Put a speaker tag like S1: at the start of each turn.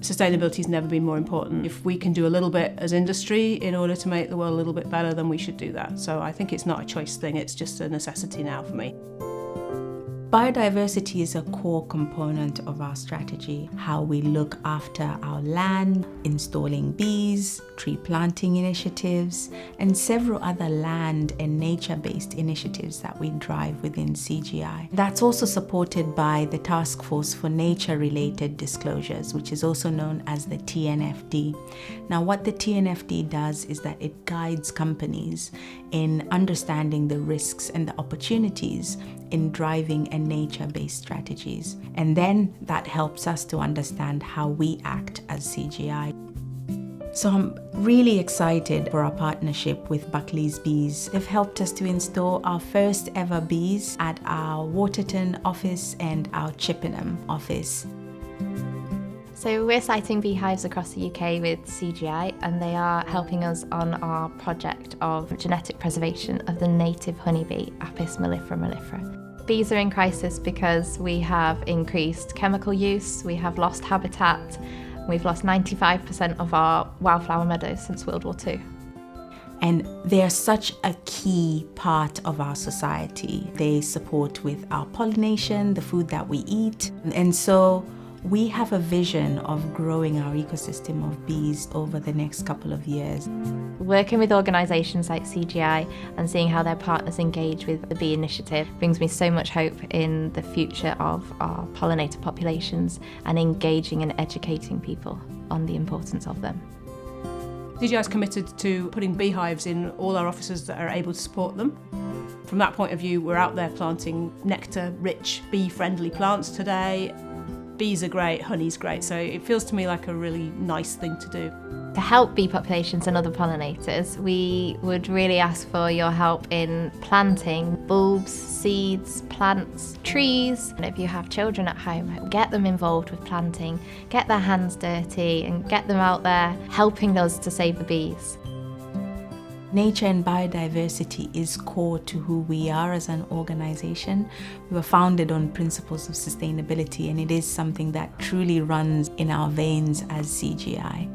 S1: Sustainability has never been more important. If we can do a little bit as industry in order to make the world a little bit better, then we should do that. So I think it's not a choice thing, it's just a necessity now for me.
S2: Biodiversity is a core component of our strategy, how we look after our land, installing bees, tree planting initiatives, and several other land and nature-based initiatives that we drive within CGI. That's also supported by the Taskforce for Nature-Related Disclosures, which is also known as the TNFD. Now, what the TNFD does is that it guides companies in understanding the risks and the opportunities in driving nature-based strategies. And then that helps us to understand how we act as CGI. So I'm really excited for our partnership with Buckley's Bees. They've helped us to install our first ever bees at our Waterton office and our Chippenham office.
S3: So we're siting beehives across the UK with CGI, and they are helping us on our project of genetic preservation of the native honeybee, Apis mellifera mellifera. Bees are in crisis because we have increased chemical use, we have lost habitat, we've lost 95% of our wildflower meadows since World War II.
S2: And they're such a key part of our society. They support with our pollination, the food that we eat, and so we have a vision of growing our ecosystem of bees over the next couple of years.
S3: Working with organisations like CGI and seeing how their partners engage with the bee initiative brings me so much hope in the future of our pollinator populations and engaging and educating people on the importance of them.
S1: CGI is committed to putting beehives in all our offices that are able to support them. From that point of view, we're out there planting nectar-rich, bee-friendly plants today. Bees are great, honey's great, so it feels to me like a really nice thing to do.
S3: To help bee populations and other pollinators, we would really ask for your help in planting bulbs, seeds, plants, trees. And if you have children at home, get them involved with planting, get their hands dirty and get them out there helping us to save the bees.
S2: Nature and biodiversity is core to who we are as an organization. We were founded on principles of sustainability, and it is something that truly runs in our veins as CGI.